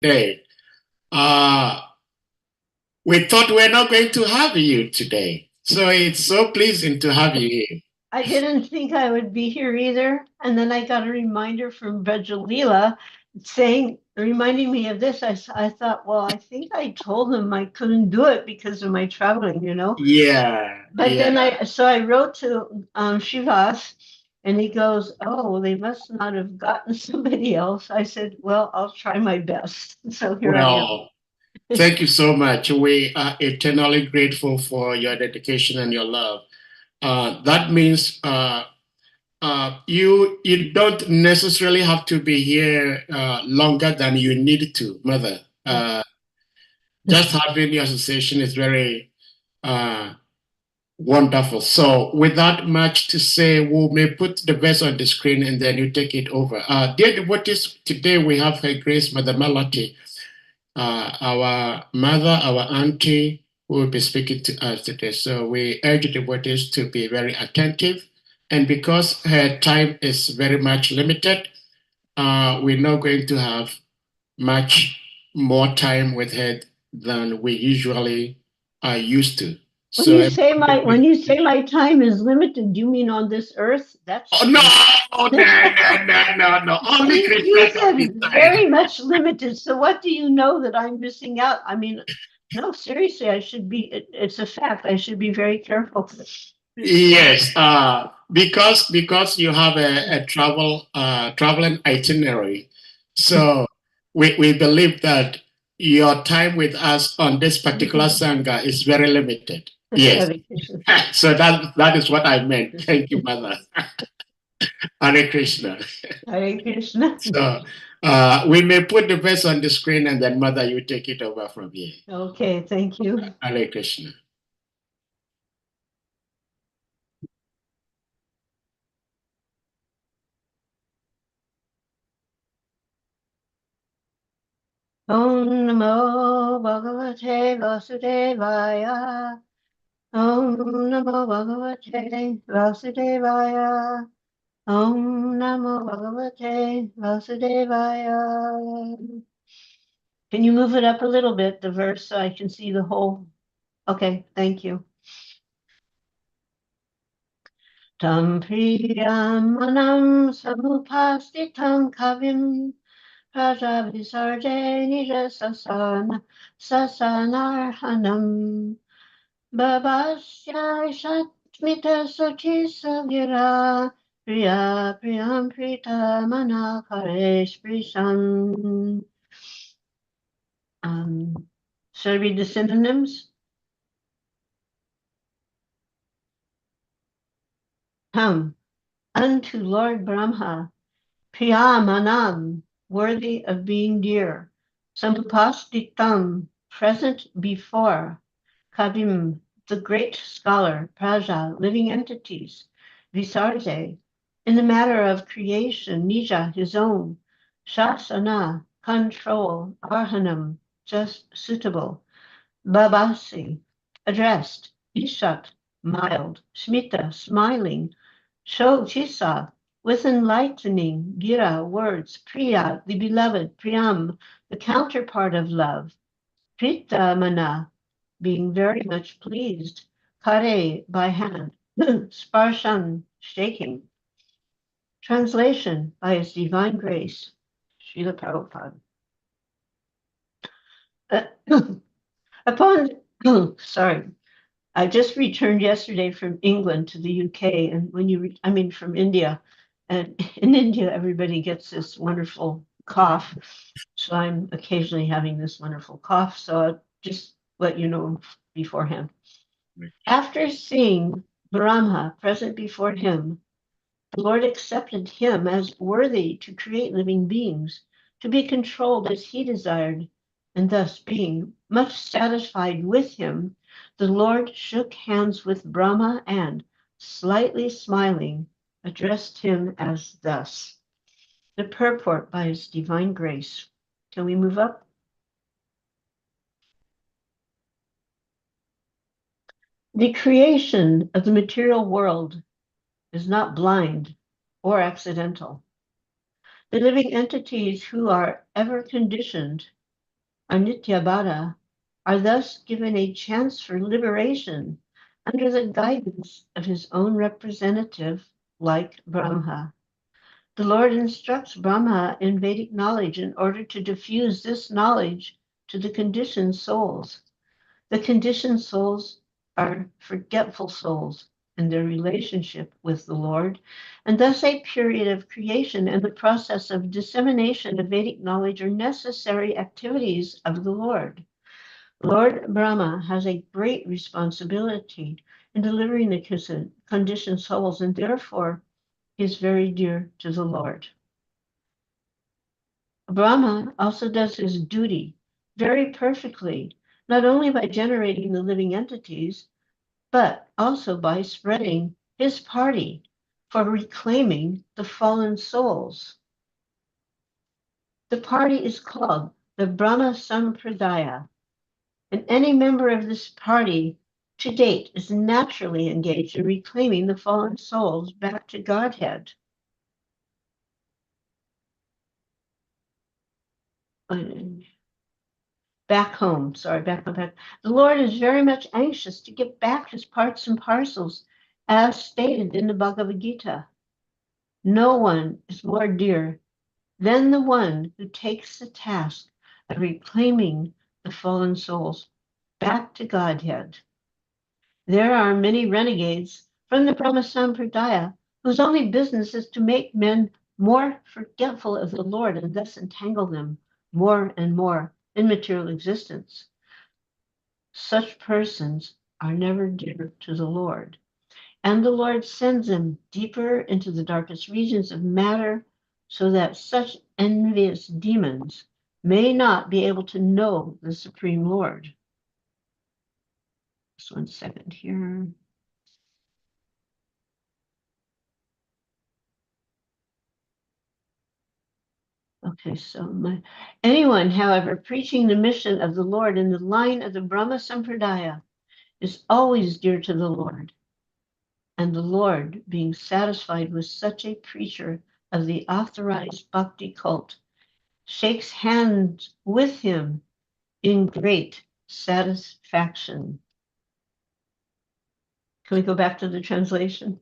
Day. Uh, we thought we're not going to have you today. So it's so pleasing to have you here. I didn't think I would be here either. And then I got a reminder from Vejalila saying, reminding me of this. I thought, well, I think I told him I couldn't do it because of my traveling. Yeah, But yeah. then I wrote to Shivas and he goes, oh, they must not have gotten somebody else. I said, well, I'll try my best. So here I am. Well, thank you so much. We are eternally grateful for your dedication and your love. That means you don't necessarily have to be here longer than you need to, Mother. Just having your association is very uh, wonderful. So, without much to say, we may put the verse on the screen and then you take it over. Dear devotees, today we have Her Grace Mother Malati, our mother, our auntie, who will be speaking to us today. So, we urge the devotees to be very attentive. And because her time is very much limited, we're not going to have much more time with her than we usually are used to. So, When you say my time is limited, do you mean on this earth? oh, That's no, no. Only you Christians have said this time. very much limited. So what do you know that I'm missing out? I mean, no, seriously, I should be. It's a fact. I should be very careful. Yes, because you have a traveling itinerary, so we believe that your time with us on this particular sangha is very limited. Yes, Hare Krishna. so that is what I meant. Thank you, Mother. Hare Krishna. Hare Krishna. So we may put the verse on the screen and then Mother, you take it over from here. Okay, thank you. Hare Krishna. Om Namo Bhagavate Vasudevaya. Om Namo Bhagavate Vasudevaya. Om Namo Bhagavate Vasudevaya. Can you move it up a little bit, the verse, so I can see the whole? Okay, thank you. Tam priyam manam samupastitam kavim prajavisarje nijasasana sasanarhanam babasya shatmita suchi sagira priya priyam prita manakaresh prisam. Should I read the synonyms? Unto Lord Brahma, Priyamanam, worthy of being dear, Sampastitam, present before, Kavim, the great scholar, Praja, living entities, Visarje, in the matter of creation, Nija, his own, Shasana, control, Arhanam, just suitable, Babasi, addressed, Ishat, mild, Smita, smiling, Chisa, with enlightening, Gira, words, Priya, the beloved, Priyam, the counterpart of love, Pritamana, being very much pleased, Kare, by hand, Sparshan, shaking. Translation by His Divine Grace, Srila Prabhupada. Upon, sorry, I just returned yesterday from England to the UK, and when I mean from India, and in India everybody gets this wonderful cough, so I'm occasionally having this wonderful cough. So I'll just let you know beforehand. After seeing Brahma present before him, the Lord accepted him as worthy to create living beings, to be controlled as he desired, and thus being much satisfied with him, the Lord shook hands with Brahma and, slightly smiling, addressed him as thus. The purport by his divine grace. Can we move up? The creation of the material world is not blind or accidental. The living entities who are ever conditioned our Nityabhara, are thus given a chance for liberation under the guidance of his own representative, like Brahma. The Lord instructs Brahma in Vedic knowledge in order to diffuse this knowledge to the conditioned souls. The conditioned souls are forgetful souls in their relationship with the Lord, and thus a period of creation and the process of dissemination of Vedic knowledge are necessary activities of the Lord. Lord Brahma has a great responsibility in delivering the conditioned souls, and therefore is very dear to the Lord. Brahma also does his duty very perfectly, not only by generating the living entities, but also by spreading his party for reclaiming the fallen souls. The party is called the Brahma Sampradaya, and any member of this party to date is naturally engaged in reclaiming the fallen souls back to Godhead. Back home. The Lord is very much anxious to get back his parts and parcels, as stated in the Bhagavad Gita. No one is more dear than the one who takes the task of reclaiming the fallen souls back to Godhead. There are many renegades from the Brahma Sampradaya whose only business is to make men more forgetful of the Lord and thus entangle them more and more in material existence. Such persons are never dear to the Lord, and the Lord sends them deeper into the darkest regions of matter so that such envious demons may not be able to know the Supreme Lord. Just 1 second here. Okay, so anyone, however, preaching the mission of the Lord in the line of the Brahma Sampradaya is always dear to the Lord. And the Lord, being satisfied with such a preacher of the authorized bhakti cult, shakes hands with him in great satisfaction. Can we go back to the translation?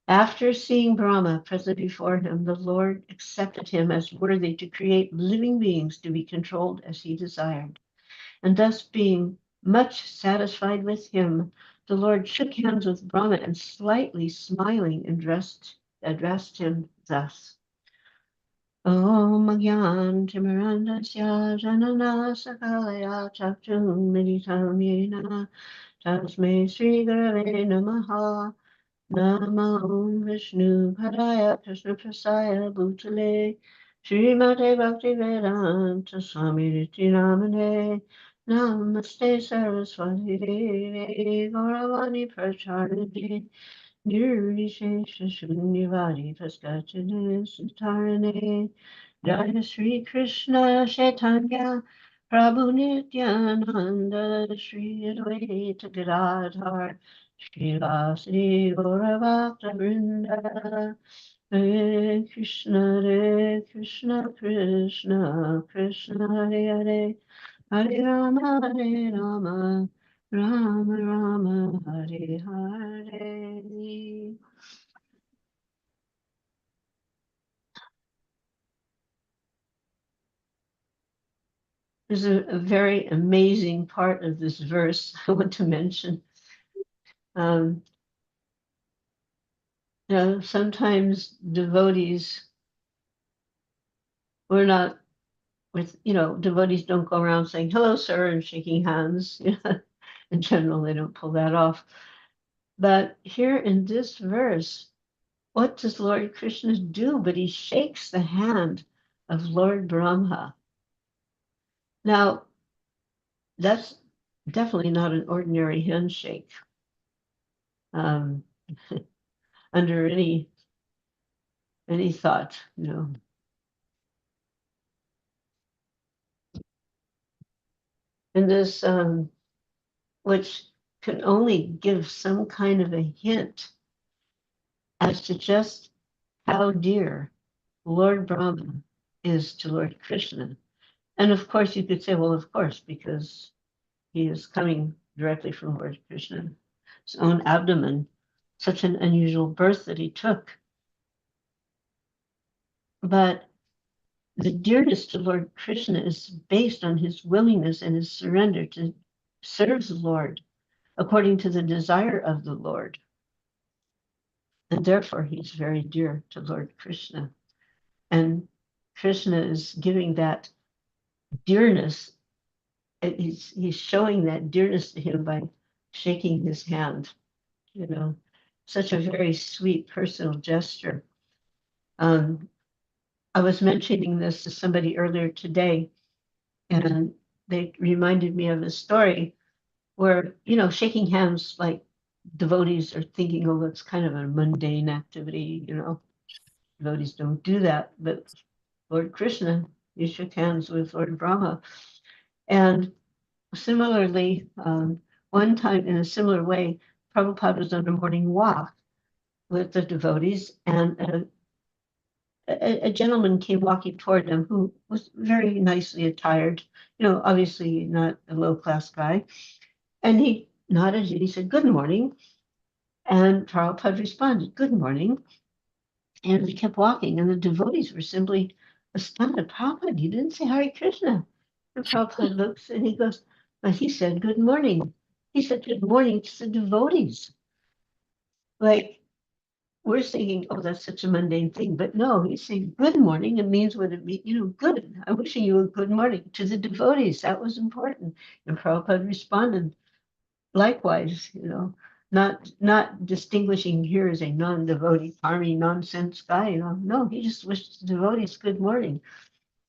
After seeing Brahma present before him, the Lord accepted him as worthy to create living beings to be controlled as he desired. And thus, being much satisfied with him, the Lord shook hands with Brahma and, slightly smiling, addressed him thus. Om Agyan Timirandasya Janana Sakalaya Chakchum Militam Yena Tasme Sri Gurave Namaha Nama Om Vishnu Padaya Krishna Prasaya Bhutale Srimate Bhakti Vedanta Swami Nityanamane Namaste Saraswati Devi Gauravani Pracharine Nirvishesha Shunyavadi Paskachane Sutarane Jaya Sri Krishna Chaitanya Prabhu Nityananda Sri Advaita Gadadhar Srila Sri Gauravakta Vrinda Hare Krishna Krishna Krishna Hare Hare Hare Rama Rama Rama Hare Hare. There's a very amazing part of this verse I want to mention. Sometimes devotees, devotees don't go around saying, hello, sir, and shaking hands. In general, they don't pull that off. But here in this verse, what does Lord Krishna do? But he shakes the hand of Lord Brahma. Now, that's definitely not an ordinary handshake. Under any thought, And this, which can only give some kind of a hint as to just how dear Lord Brahma is to Lord Krishna. And of course, you could say, well, of course, because he is coming directly from Lord Krishna's own abdomen, such an unusual birth that he took. But the dearness to Lord Krishna is based on his willingness and his surrender to serve the Lord according to the desire of the Lord. And therefore, he's very dear to Lord Krishna. And Krishna is giving that dearness. He's showing that dearness to him by shaking his hand, such a very sweet personal gesture. I was mentioning this to somebody earlier today, and they reminded me of a story where, shaking hands, like devotees are thinking, oh, that's kind of a mundane activity, devotees don't do that. But Lord Krishna, he shook hands with Lord Brahma. And similarly, one time in a similar way, Prabhupada was on a morning walk with the devotees, and a gentleman came walking toward them who was very nicely attired, obviously not a low-class guy. And he nodded and he said, "Good morning." And Prabhupada responded, "Good morning." And he kept walking, and the devotees were simply astounded. "Prabhupada, you didn't say Hare Krishna." And Prabhupada looks and he goes, "But he said good morning." He said good morning to the devotees. Like, we're thinking, oh, that's such a mundane thing. But no, he's saying good morning. It means what it means, good. I'm wishing you a good morning to the devotees. That was important. And Prabhupada responded likewise, not distinguishing here as a non-devotee, army nonsense guy. No, he just wished the devotees good morning.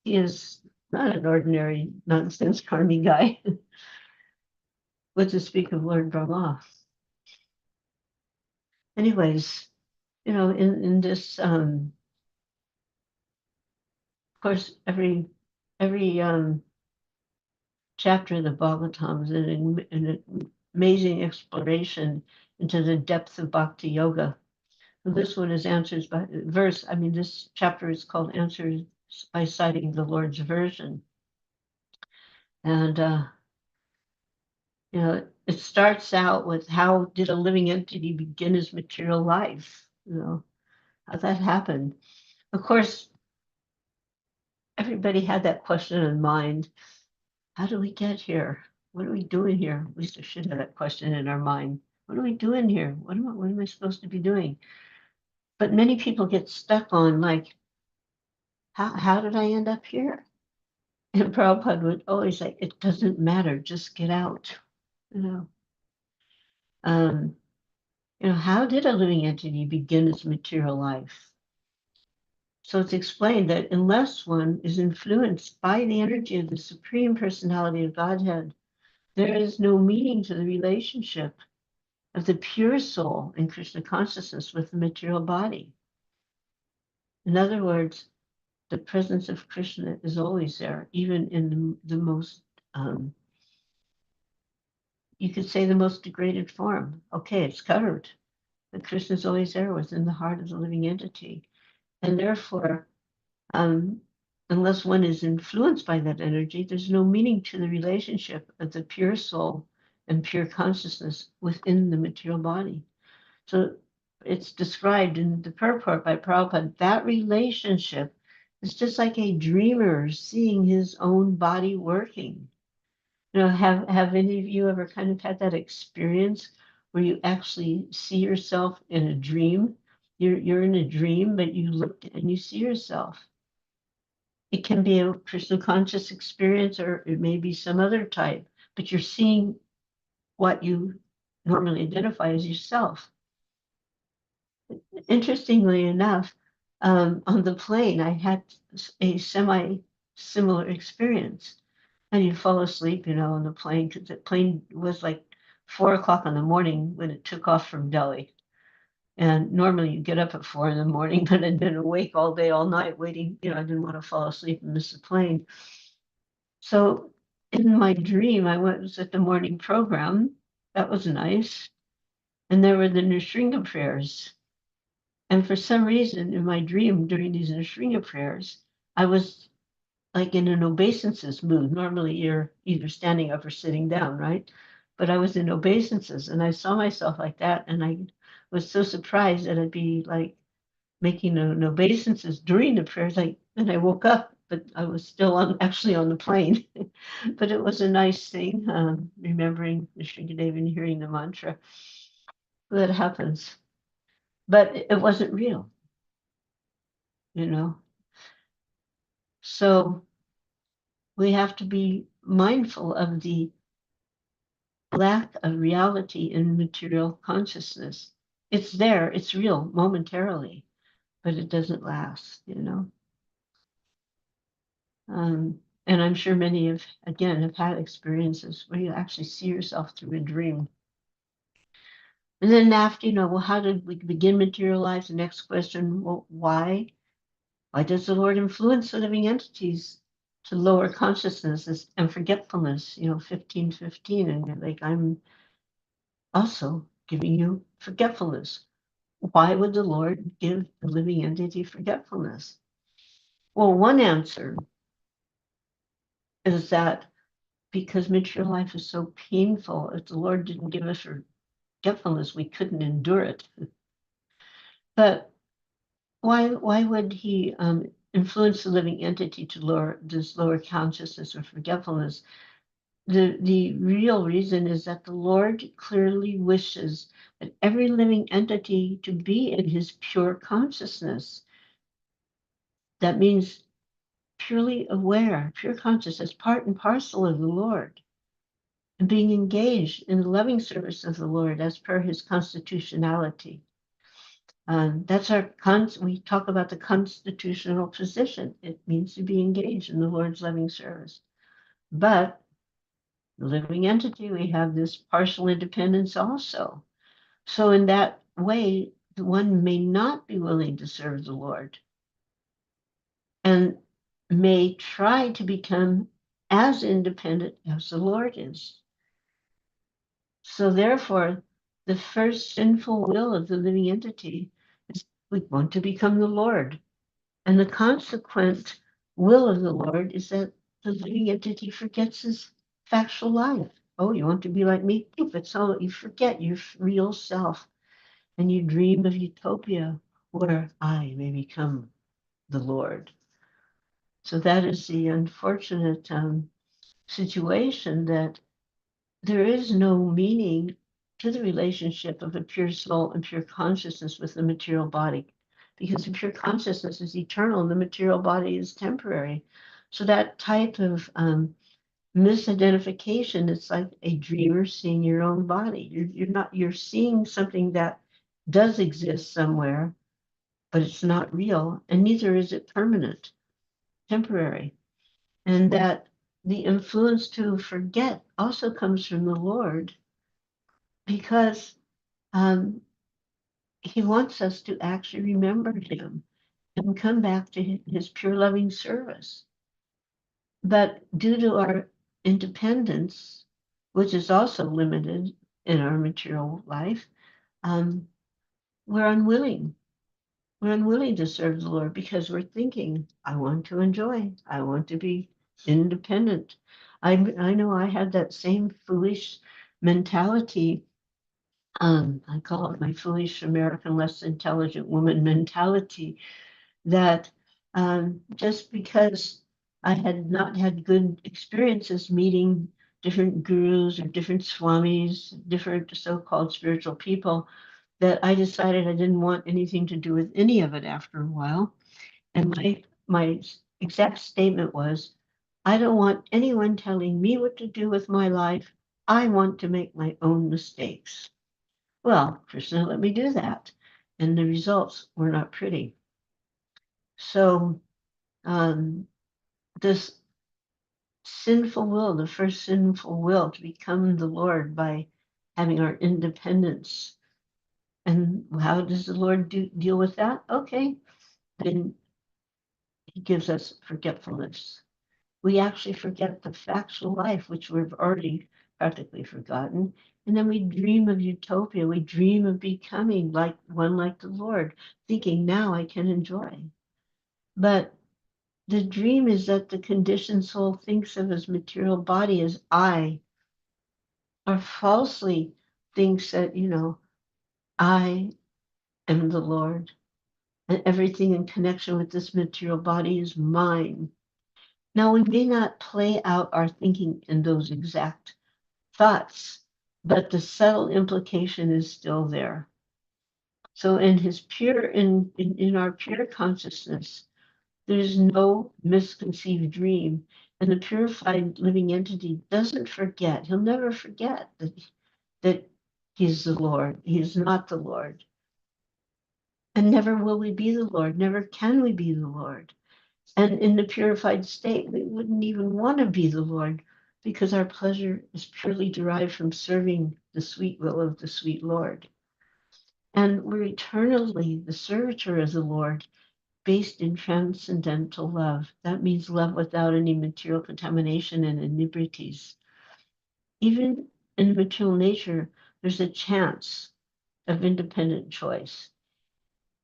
He is not an ordinary nonsense karmi guy. What to speak of Lord Brahma. Anyways, in this, of course, every chapter of the Bhagavatam is an amazing exploration into the depth of Bhakti Yoga. This one is answers by verse. I mean, this chapter is called Answers by Citing the Lord's Version. And, it starts out with, how did a living entity begin his material life? How that happened. Of course, everybody had that question in mind. How do we get here? What are we doing here? At least I should have that question in our mind. What are we doing here? What am I supposed to be doing? But many people get stuck on, like, how did I end up here? And Prabhupada would always say, it doesn't matter, just get out. How did a living entity begin its material life? So it's explained that unless one is influenced by the energy of the Supreme Personality of Godhead, there is no meaning to the relationship of the pure soul in Krishna consciousness with the material body. In other words, the presence of Krishna is always there, even in the most, you could say, the most degraded form. Okay, it's covered, but Krishna is always there within the heart of the living entity. And therefore, unless one is influenced by that energy, there's no meaning to the relationship of the pure soul and pure consciousness within the material body. So it's described in the purport by Prabhupada, that relationship is just like a dreamer seeing his own body working. Have any of you ever kind of had that experience where you actually see yourself in a dream? You're in a dream, but you look and you see yourself. It can be a Krishna conscious experience, or it may be some other type, but you're seeing what you normally identify as yourself. Interestingly enough, on the plane, I had a similar experience. And you'd fall asleep, on the plane, because the plane was like 4 o'clock in the morning when it took off from Delhi. And normally you get up at 4 in the morning, but I'd been awake all day, all night waiting. I didn't want to fall asleep and miss the plane. So in my dream, I was at the morning program. That was nice. And there were the Nrsimha prayers. And for some reason, in my dream during these Nrsimha prayers, I was like in an obeisances mood. Normally you're either standing up or sitting down, right? But I was in obeisances and I saw myself like that. And I was so surprised that I'd be like making an obeisances during the prayers. And I woke up, but I was still actually on the plane. But it was a nice thing, remembering Mr. Devi and hearing the mantra. That happens. But it wasn't real, you know. So we have to be mindful of the lack of reality in material consciousness. It's there, it's real momentarily, but it doesn't last, you know. And I'm sure many of, again, have had experiences where you actually see yourself through a dream. And then after, well, how did we begin material life? The next question, well, why? Why does the Lord influence the living entities to lower consciousness and forgetfulness? 15:15, and you're like, I'm also giving you forgetfulness. Why would the Lord give the living entity forgetfulness? Well, one answer is that because material life is so painful, if the Lord didn't give us forgetfulness, we couldn't endure it. But why would He influence the living entity to lower consciousness or forgetfulness? The real reason is that the Lord clearly wishes that every living entity to be in His pure consciousness. That means purely aware, pure consciousness, part and parcel of the Lord, and being engaged in the loving service of the Lord as per His constitutionality. That's we talk about the constitutional position. It means to be engaged in the Lord's loving service. But the living entity, we have this partial independence also. So in that way, one may not be willing to serve the Lord and may try to become as independent as the Lord is. So therefore, the first sinful will of the living entity is we want to become the Lord. And the consequent will of the Lord is that the living entity forgets his factual life. Oh, you want to be like me? But so you forget your real self and you dream of utopia where I may become the Lord. So that is the unfortunate situation that there is no meaning to the relationship of a pure soul and pure consciousness with the material body, because the pure consciousness is eternal and the material body is temporary. So that type of misidentification, it's like a dreamer seeing your own body. You're seeing something that does exist somewhere, but it's not real, and neither is it permanent, temporary. And that the influence to forget also comes from the Lord, because He wants us to actually remember Him and come back to His pure loving service. But due to our independence, which is also limited in our material life, we're unwilling. We're unwilling to serve the Lord because we're thinking, I want to enjoy, I want to be independent. I know I had that same foolish mentality. I call it my foolish American less intelligent woman mentality, that just because I had not had good experiences meeting different gurus or different swamis, different so-called spiritual people, that I decided I didn't want anything to do with any of it after a while. And my exact statement was, I don't want anyone telling me what to do with my life. I want to make my own mistakes. Well, Krishna let me do that. And the results were not pretty. So this sinful will, the first sinful will to become the Lord by having our independence. And how does the Lord deal with that? Okay, then He gives us forgetfulness. We actually forget the factual life, which we've already practically forgotten. And then we dream of utopia. We dream of becoming like the Lord, thinking now I can enjoy. But The dream is that the conditioned soul thinks of his material body as I, or falsely thinks that, I am the Lord, and everything in connection with this material body is mine. Now, we may not play out our thinking in those exact thoughts, but the subtle implication is still there. So in our pure consciousness, there is no misconceived dream. And the purified living entity doesn't forget. He'll never forget that he's the Lord. He is not the Lord. And never will we be the Lord. Never can we be the Lord. And in the purified state, we wouldn't even want to be the Lord because our pleasure is purely derived from serving the sweet will of the sweet Lord. And we're eternally the servitor of the Lord based in transcendental love. That means love without any material contamination and inebrities. Even in material nature, there's a chance of independent choice.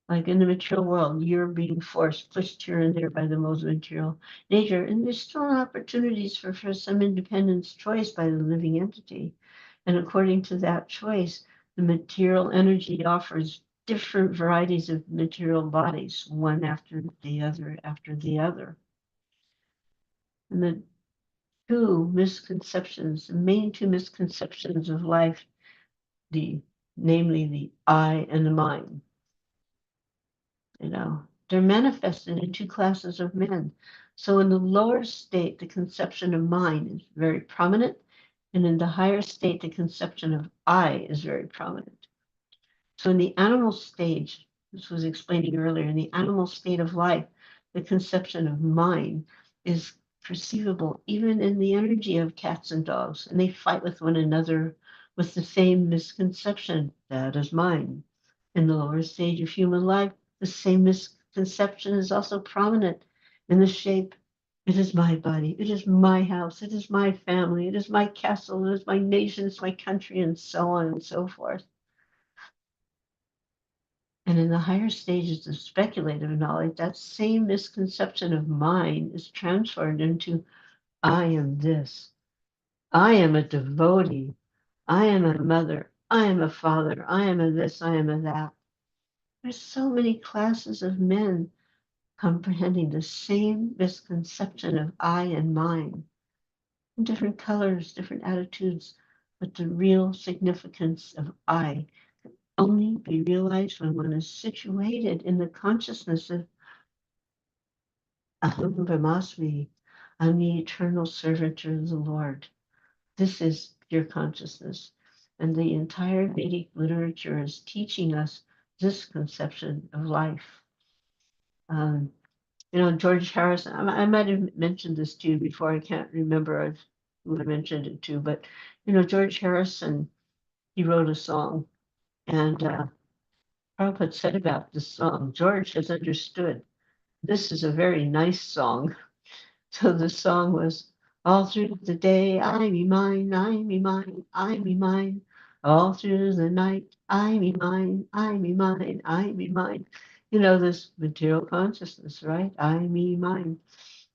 Like in the material world, you're being forced, pushed here and there by the modes of material nature, and there's still opportunities for some independence choice by the living entity. And according to that choice, the material energy offers different varieties of material bodies, one after the other. And the the main two misconceptions of life, namely the I and the mine, they're manifested in two classes of men. So in the lower state, the conception of mine is very prominent, and in the higher state, the conception of I is very prominent. So in the animal stage, this was explaining earlier, in the animal state of life, the conception of mine is perceivable even in the energy of cats and dogs, and they fight with one another with the same misconception, that is mine. In the lower stage of human life, the same misconception is also prominent in the shape, it is my body, it is my house, it is my family, it is my castle, it is my nation, it's my country, and so on and so forth. And in the higher stages of speculative knowledge, that same misconception of mine is transferred into I am this. I am a devotee. I am a mother. I am a father. I am a this. I am a that. There's so many classes of men comprehending the same misconception of I and mine, in different colors, different attitudes, but the real significance of I only be realized when one is situated in the consciousness of Aham Brahmasmi. I'm the eternal servant of the Lord. This is pure consciousness. And the entire Vedic literature is teaching us this conception of life. George Harrison, I might have mentioned this to you before. I can't remember who I mentioned it to, but, George Harrison, he wrote a song. And Prabhupada said about this song, George has understood. This is a very nice song. So the song was all through the day, I me mine, I me mine, I me mine. All through the night, I me mine, I me mine, I me mine. This material consciousness, right? I me mine.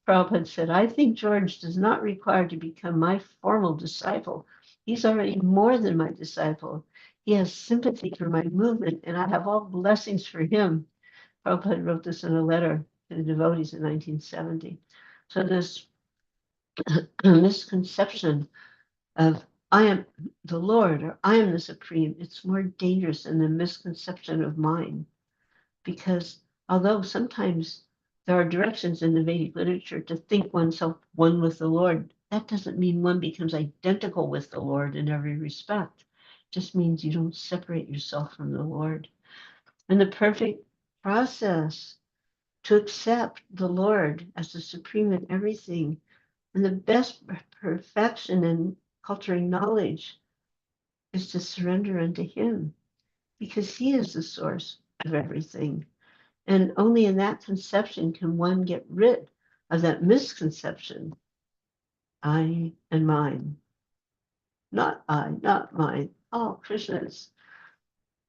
Prabhupada said, I think George does not require to become my formal disciple. He's already more than my disciple. He has sympathy for my movement, and I have all blessings for him. Prabhupada wrote this in a letter to the devotees in 1970. So this misconception of I am the Lord or I am the Supreme, it's more dangerous than the misconception of mine. Because although sometimes there are directions in the Vedic literature to think oneself one with the Lord, that doesn't mean one becomes identical with the Lord in every respect. It just means you don't separate yourself from the Lord. And the perfect process to accept the Lord as the supreme in everything, and the best perfection in cultural knowledge is to surrender unto Him, because He is the source of everything. And only in that conception can one get rid of that misconception, I and mine. Not I, not mine. All Krishna's.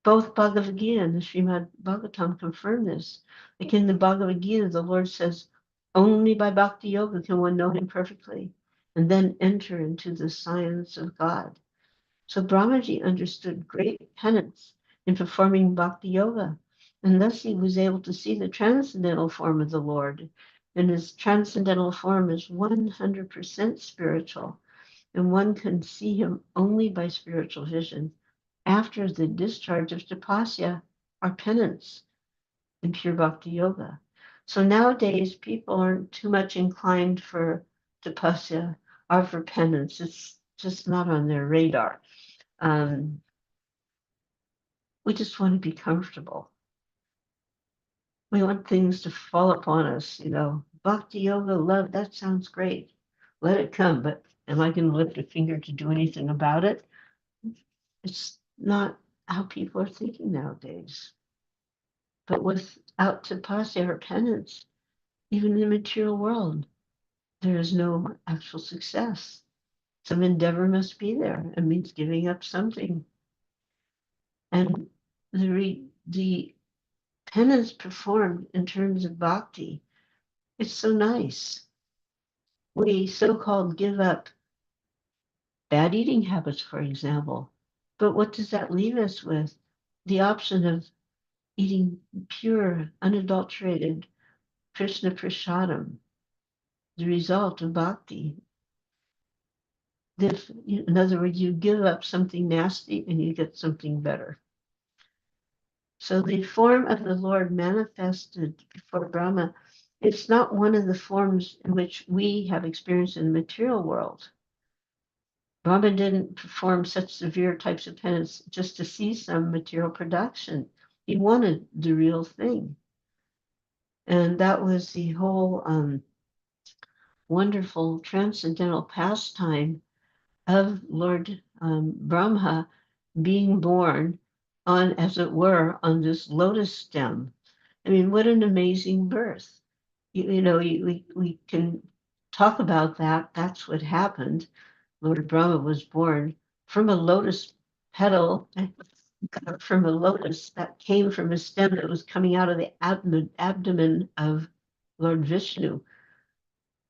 Both Bhagavad Gita and the Srimad Bhagavatam confirm this. Like in the Bhagavad Gita, the Lord says, Only by bhakti yoga can one know him perfectly and then enter into the science of God. So Brahmaji understood great penance in performing bhakti yoga, and thus he was able to see the transcendental form of the Lord. And his transcendental form is 100% spiritual, and one can see him only by spiritual vision after the discharge of tapasya or penance in pure bhakti yoga. So nowadays, people aren't too much inclined for tapasya or for penance. It's just not on their radar. Um, we just want to be comfortable. We want things to fall upon us, Bhakti yoga, love, that sounds great. Let it come, but am I going to lift a finger to do anything about it? It's not how people are thinking nowadays. But without tapasya or penance, even in the material world, there is no actual success. Some endeavor must be there. It means giving up something. And the penance performed in terms of bhakti, it's so nice. We so-called give up bad eating habits, for example. But what does that leave us with? The option of eating pure, unadulterated Krishna prasadam, the result of bhakti. In other words, you give up something nasty and you get something better. So the form of the Lord manifested before Brahma, it's not one of the forms in which we have experienced in the material world. Brahma didn't perform such severe types of penance just to see some material production. He wanted the real thing. And that was the whole wonderful transcendental pastime of Lord Brahma being born on, as it were, on this lotus stem. I mean, what an amazing birth. We can talk about that. That's what happened. Lord Brahma was born from a lotus petal, from a lotus that came from a stem that was coming out of the abdomen of Lord Vishnu.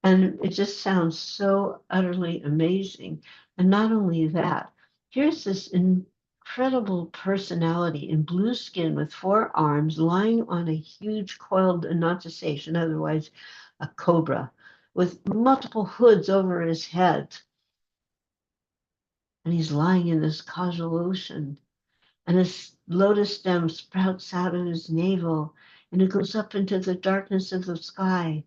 And it just sounds so utterly amazing. And not only that, here's this incredible personality in blue skin with 4 arms lying on a huge coiled anantasation, otherwise a cobra, with multiple hoods over his head. And he's lying in this causal ocean. And this lotus stem sprouts out of his navel and it goes up into the darkness of the sky.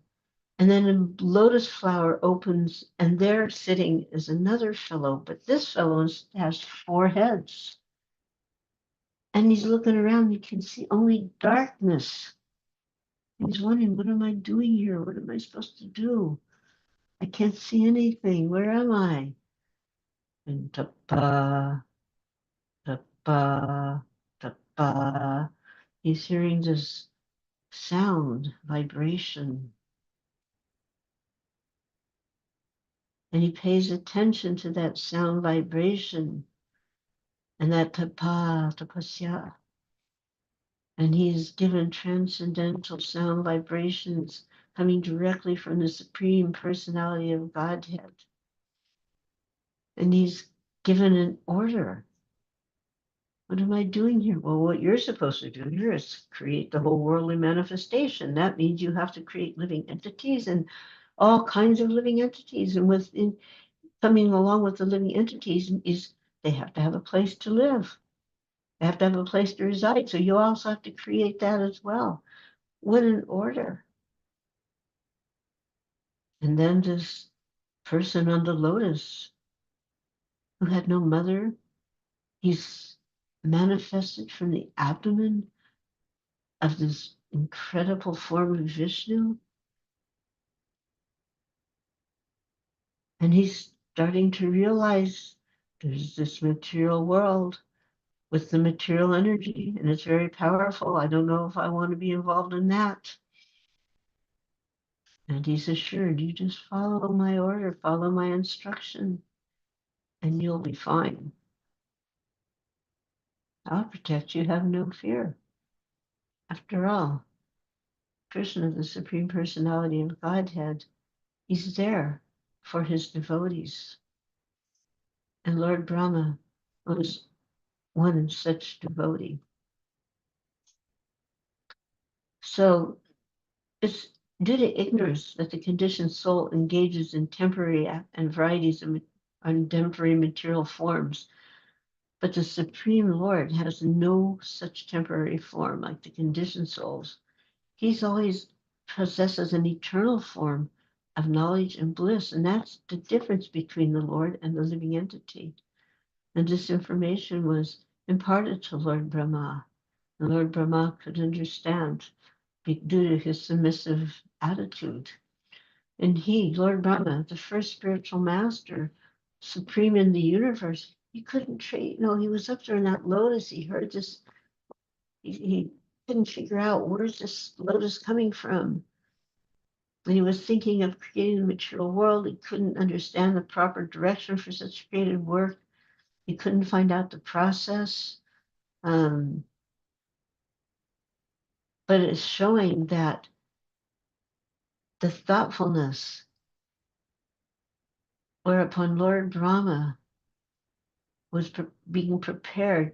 And then a lotus flower opens, and there sitting is another fellow, but this fellow has 4 heads. And he's looking around, he can see only darkness. And he's wondering, what am I doing here? What am I supposed to do? I can't see anything. Where am I? And tapa, tapa, tapa. He's hearing this sound, vibration. And he pays attention to that sound vibration and that tapasya. And he is given transcendental sound vibrations coming directly from the Supreme Personality of Godhead. And he's given an order. What am I doing here? Well, what you're supposed to do here is create the whole worldly manifestation. That means you have to create living entities and all kinds of living entities. And coming along with the living entities is they have to have a place to live. They have to have a place to reside. So you also have to create that as well. What an order. And then this person on the lotus who had no mother, he's manifested from the abdomen of this incredible form of Vishnu. And he's starting to realize there's this material world with the material energy, and it's very powerful. I don't know if I want to be involved in that. And he's assured, you just follow my order, follow my instruction, and you'll be fine. I'll protect you, have no fear. After all, Krishna, the Supreme Personality of Godhead, he's there for his devotees. And Lord Brahma was one such devotee. So it's due to ignorance that the conditioned soul engages in temporary and varieties of temporary material forms. But the Supreme Lord has no such temporary form like the conditioned souls. He's always possesses an eternal form of knowledge and bliss, and that's the difference between the Lord and the living entity. And this information was imparted to Lord Brahma. And Lord Brahma could understand due to his submissive attitude. And he, Lord Brahma, the first spiritual master, supreme in the universe, he couldn't treat, no, he was up there in that lotus. He heard this, he couldn't figure out where's this lotus coming from. And he was thinking of creating the material world. He couldn't understand the proper direction for such creative work. He couldn't find out the process. But it's showing that the thoughtfulness whereupon Lord Brahma was being prepared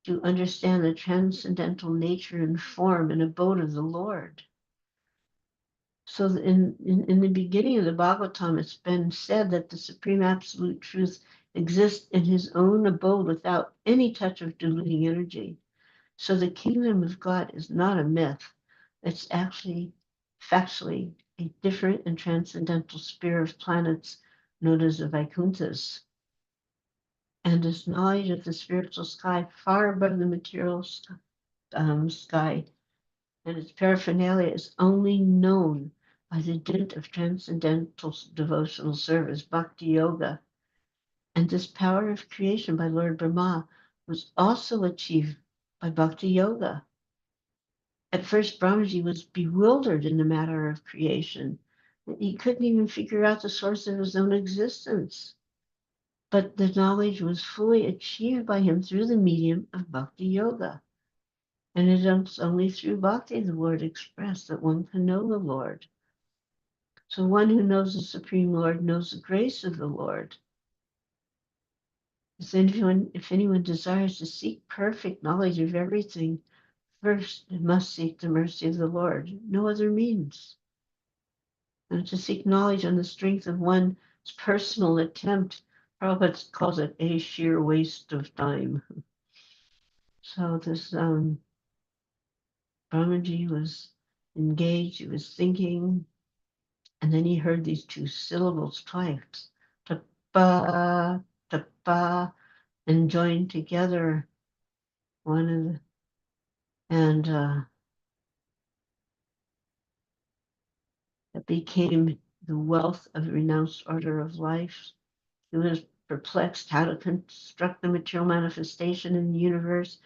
to understand the transcendental nature and form and abode of the Lord. So in the beginning of the Bhagavatam, it's been said that the Supreme Absolute Truth exists in his own abode without any touch of diluting energy. So the kingdom of God is not a myth. It's actually factually a different and transcendental sphere of planets known as the Vaikunthas. And this knowledge of the spiritual sky far above the material sky and its paraphernalia is only known by the dint of transcendental devotional service, bhakti yoga. And this power of creation by Lord Brahma was also achieved by bhakti yoga. At first, Brahmaji was bewildered in the matter of creation. He couldn't even figure out the source of his own existence. But the knowledge was fully achieved by him through the medium of bhakti yoga. And it is only through bhakti, the Lord expressed, that one can know the Lord. So one who knows the Supreme Lord knows the grace of the Lord. If anyone desires to seek perfect knowledge of everything, first it must seek the mercy of the Lord. No other means. And to seek knowledge on the strength of one's personal attempt, Prabhupada calls it a sheer waste of time. So this Brahmaji was engaged, he was thinking, and then he heard these two syllables twice, tapa, tapa, and joined together one of the, and it became the wealth of the renounced order of life. He was perplexed how to construct the material manifestation in the universe.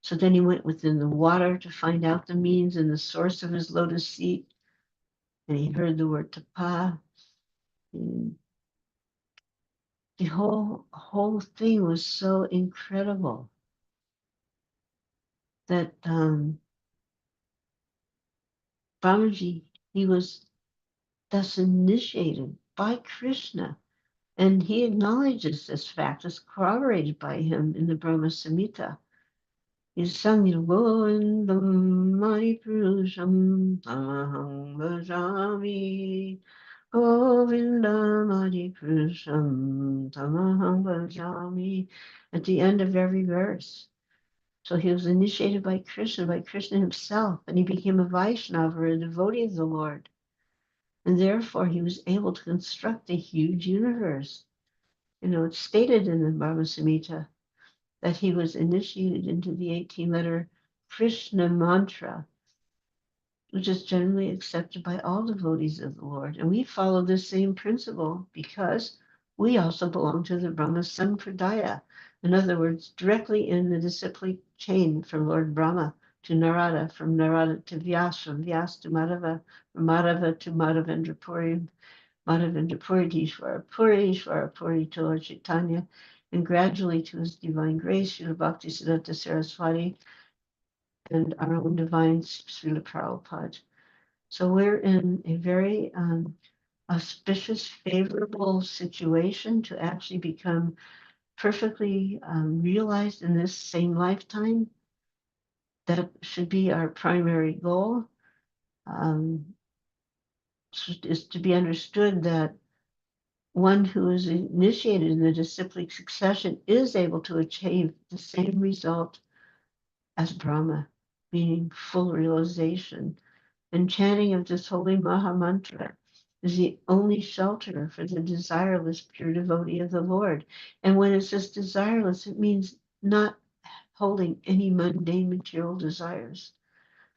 So then he went within the water to find out the means and the source of his lotus seat. And he heard the word tapa. And the whole thing was so incredible that Brahmaji, he was thus initiated by Krishna. And he acknowledges this fact as corroborated by him in the Brahma Samhita. He's sung, Govindam Maripurusham Tamaham Bhajami. Govindam Maripurusham Tamaham Bhajami. At the end of every verse. So he was initiated by Krishna himself, and he became a Vaishnava, or a devotee of the Lord. And therefore he was able to construct a huge universe. It's stated in the Brahma Samhita that he was initiated into the 18-letter Krishna mantra, which is generally accepted by all devotees of the Lord. And we follow this same principle because we also belong to the Brahma Sampradaya. In other words, directly in the disciplic chain from Lord Brahma to Narada, from Narada to Vyas, from Vyas to Madhava, from Madhava to Madhavendra Puri, Madhavendra Puri to Ishvara Puri, Ishvara Puri to Lord Chaitanya, and gradually to his divine grace, Srila Bhaktisiddhanta Saraswati, and our own divine Srila Prabhupada. So we're in a very auspicious, favorable situation to actually become perfectly realized in this same lifetime. That should be our primary goal. Is to be understood that one who is initiated in the disciplic succession is able to achieve the same result as Brahma, meaning full realization. And chanting of this holy Maha Mantra is the only shelter for the desireless pure devotee of the Lord. And when it says desireless, it means not holding any mundane material desires.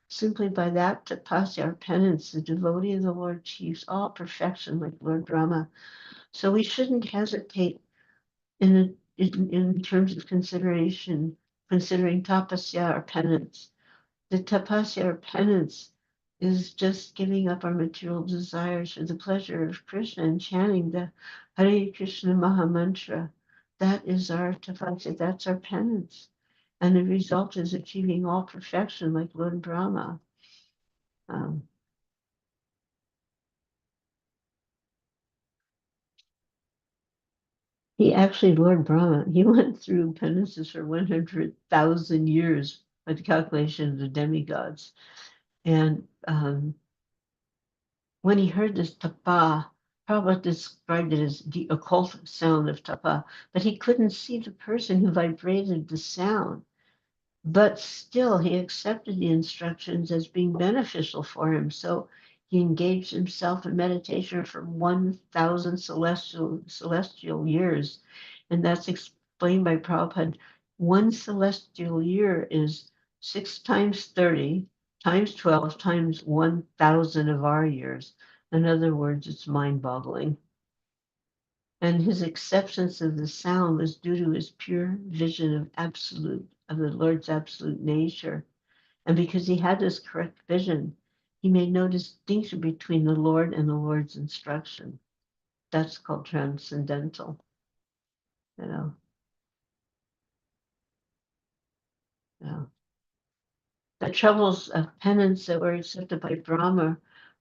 Simply by that tapasya or penance, the devotee of the Lord achieves all perfection like Lord Brahma. So we shouldn't hesitate in terms of considering tapasya or penance. The tapasya or penance is just giving up our material desires for the pleasure of Krishna and chanting the Hare Krishna Maha Mantra. That is our tapasya, that's our penance. And the result is achieving all perfection like Lord Brahma. Lord Brahma, he went through penances for 100,000 years by the calculation of the demigods. And when he heard this tapa, Prabhupada described it as the occult sound of tapa, but he couldn't see the person who vibrated the sound. But still, he accepted the instructions as being beneficial for him. So he engaged himself in meditation for 1,000 celestial years. And that's explained by Prabhupada. One celestial year is 6 times 30 times 12 times 1,000 of our years. In other words, it's mind-boggling. And his acceptance of the sound was due to his pure vision of the Lord's absolute nature. And because he had this correct vision, he made no distinction between the Lord and the Lord's instruction. That's called transcendental, you know. The troubles of penance that were accepted by Brahma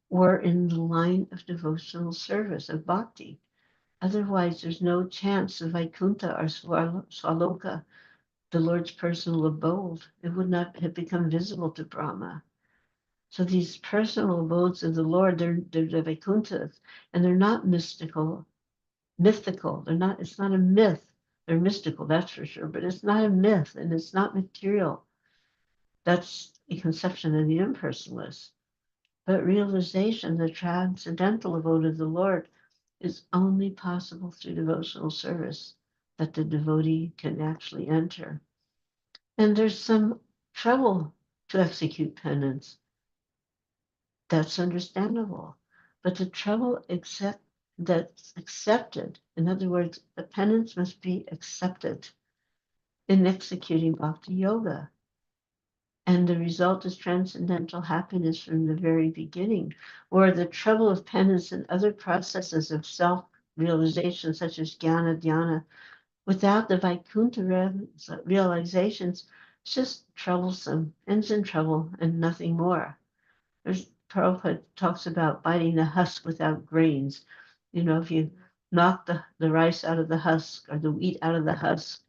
were in the line of devotional service, of bhakti. Otherwise, there's no chance of Vaikuntha or Swaloka, the Lord's personal abode. It would not have become visible to Brahma. So these personal abodes of the Lord, they're the Vaikunthas, and they're not mythical. They're not, it's not a myth. They're mystical, that's for sure, but it's not a myth and it's not material. That's a conception of the impersonalist. But realization, the transcendental abode of the Lord, is only possible through devotional service that the devotee can actually enter. And there's some trouble to execute penance. That's understandable. But the trouble that's accepted, in other words, the penance must be accepted in executing bhakti yoga. And the result is transcendental happiness from the very beginning, or the trouble of penance and other processes of self-realization, such as jnana, dhyana, without the Vaikuntha realizations, it's just troublesome, ends in trouble and nothing more. Prabhupada talks about biting the husk without grains. You know, if you knock the rice out of the husk or the wheat out of the husk,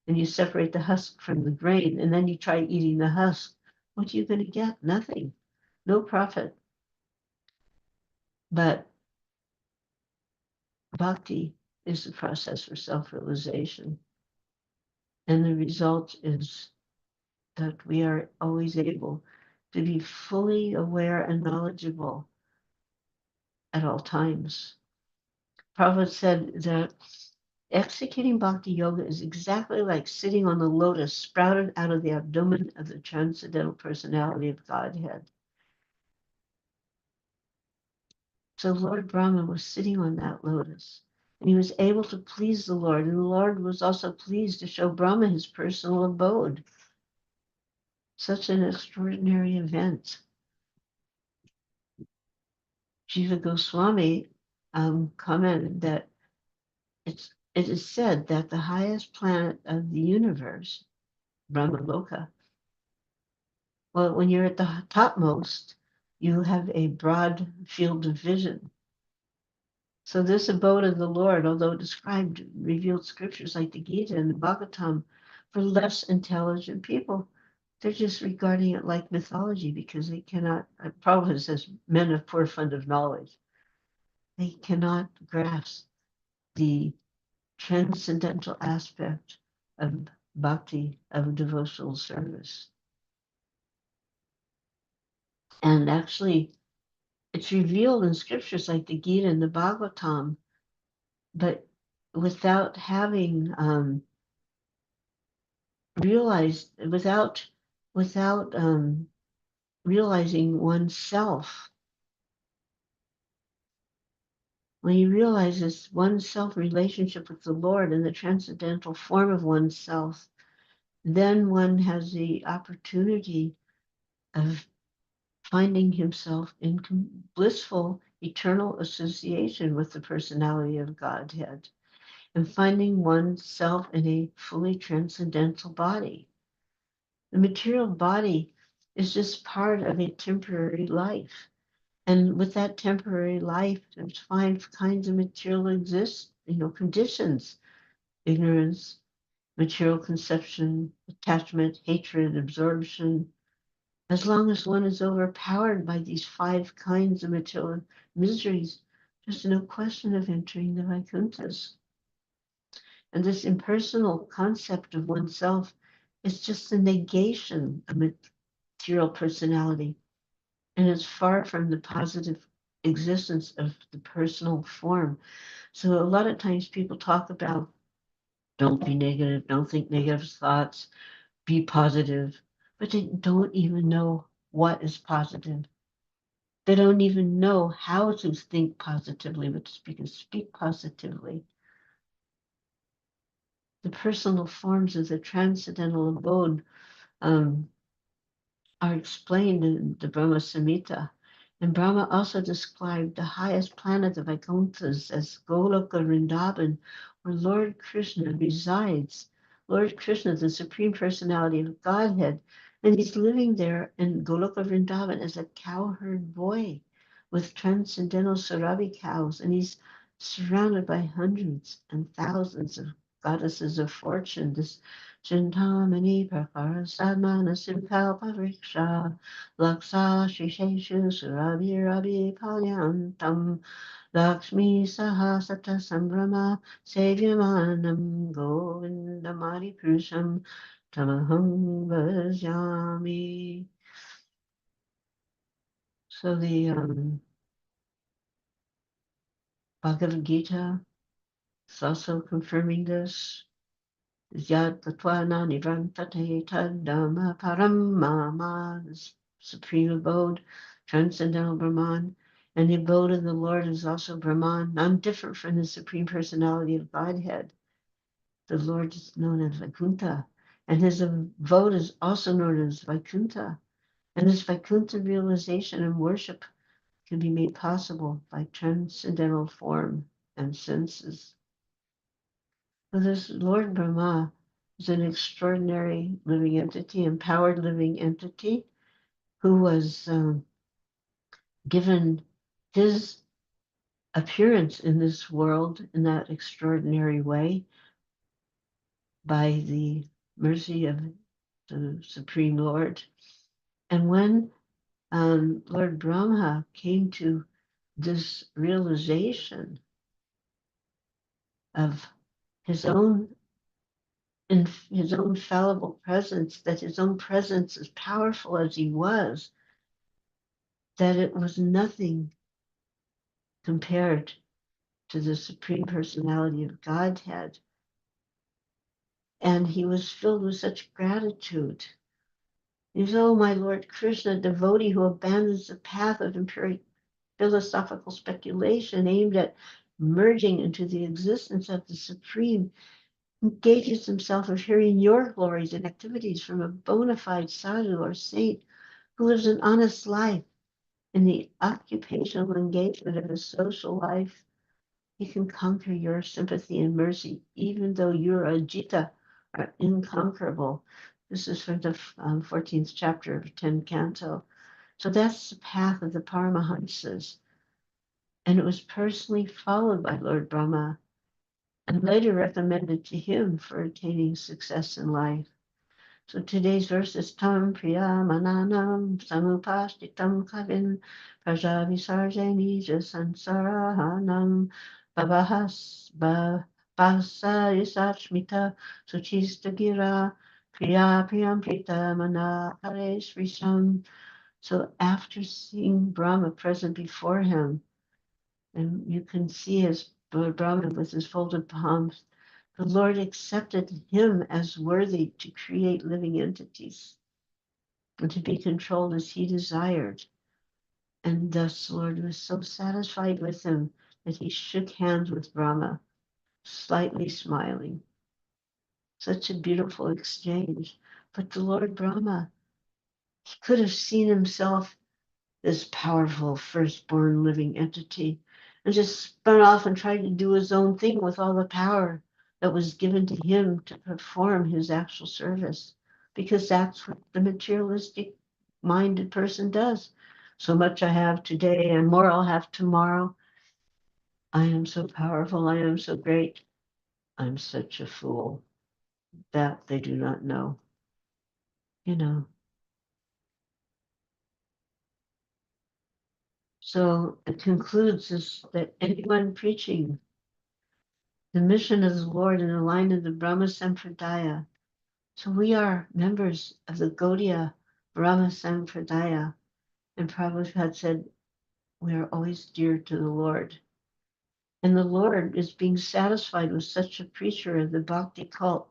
and you separate the husk from the grain, and then you try eating the husk, what are you going to get? Nothing. No profit. But bhakti is the process for self-realization. And the result is that we are always able to be fully aware and knowledgeable at all times. Prabhupada said that executing bhakti yoga is exactly like sitting on the lotus sprouted out of the abdomen of the transcendental personality of Godhead. So Lord Brahma was sitting on that lotus, and he was able to please the Lord, and the Lord was also pleased to show Brahma his personal abode. Such an extraordinary event. Jiva Goswami commented that it is said that the highest planet of the universe, Brahma Loka, well, when you're at the topmost, you have a broad field of vision. So this abode of the Lord, although described, revealed scriptures like the Gita and the Bhagavatam, for less intelligent people, they're just regarding it like mythology because they cannot, Prabhupada says, men of poor fund of knowledge. They cannot grasp the transcendental aspect of bhakti, of devotional service. And actually, it's revealed in scriptures like the Gita and the Bhagavatam, but without having realized, without realizing oneself. When you realize this oneself relationship with the Lord and the transcendental form of oneself, then one has the opportunity of finding himself in blissful, eternal association with the personality of Godhead and finding oneself in a fully transcendental body. The material body is just part of a temporary life. And with that temporary life, there's five kinds of material conditions: ignorance, material conception, attachment, hatred, absorption. As long as one is overpowered by these five kinds of material miseries, there's no question of entering the Vaikunthas. And this impersonal concept of oneself is just a negation of material personality. And it's far from the positive existence of the personal form. So a lot of times people talk about don't be negative, don't think negative thoughts, be positive, but they don't even know what is positive. They don't even know how to think positively, but speak positively. The personal forms of the transcendental abode um, are explained in the Brahma Samhita. And Brahma also described the highest planet of Vaikunthas as Goloka Vrindavan, where Lord Krishna resides. Lord Krishna, the Supreme Personality of Godhead, and he's living there in Goloka Vrindavan as a cowherd boy with transcendental Sarabi cows, and he's surrounded by hundreds and thousands of goddesses of fortune. This Chintamani Prakara Sadmana Simkalpa Vriksha Laksa Shisheshu Surabi Rabi Palyantam Lakshmi Sahasata Sambrama Sevyamanam Govindamari Purusham Tamaham Bhajami. So the Bhagavad Gita is also confirming this. Yad Tatwana Nivrantate Tadama Paramama, the supreme abode, transcendental Brahman, and the abode of the Lord is also Brahman, none different from the supreme personality of Godhead. The Lord is known as Vaikuntha, and his abode is also known as Vaikuntha. And this Vaikuntha realization and worship can be made possible by transcendental form and senses. So this Lord Brahma is an extraordinary living entity, empowered living entity, who was given his appearance in this world in that extraordinary way by the mercy of the Supreme Lord. And when Lord Brahma came to this realization of his own in his own fallible presence, that his own presence, as powerful as he was, that it was nothing compared to the Supreme Personality of Godhead. And he was filled with such gratitude. He said, "Oh, my Lord Krishna, devotee who abandons the path of empiric philosophical speculation aimed at merging into the existence of the Supreme, engages himself of hearing your glories and activities from a bona fide sadhu or saint who lives an honest life in the occupational engagement of his social life. He can conquer your sympathy and mercy, even though your ajita are inconquerable." This is from the 14th chapter of 10th canto. So that's the path of the Paramahamsas. And it was personally followed by Lord Brahma and later recommended to him for attaining success in life. So today's verse is Tam Priya Mananam Samupashtitam Kavin Prajavisarjanija Sansarahanam Babahas Basayasachmita Suchistagira Priya Priyam Prita Mana Hare Srisam. So after seeing Brahma present before him, and you can see his Brahma with his folded palms, the Lord accepted him as worthy to create living entities and to be controlled as he desired. And thus, the Lord was so satisfied with him that he shook hands with Brahma, slightly smiling. Such a beautiful exchange. But the Lord Brahma, he could have seen himself this powerful firstborn living entity and just spun off and tried to do his own thing with all the power that was given to him to perform his actual service, because that's what the materialistic minded person does. So much I have today and more I'll have tomorrow. I am so powerful. I am so great. I'm such a fool. That they do not know. You know. So it concludes is that anyone preaching the mission of the Lord in the line of the Brahma Sampradaya. So we are members of the Gaudiya Brahma Sampradaya. And Prabhupada said, we are always dear to the Lord. And the Lord is being satisfied with such a preacher of the Bhakti cult,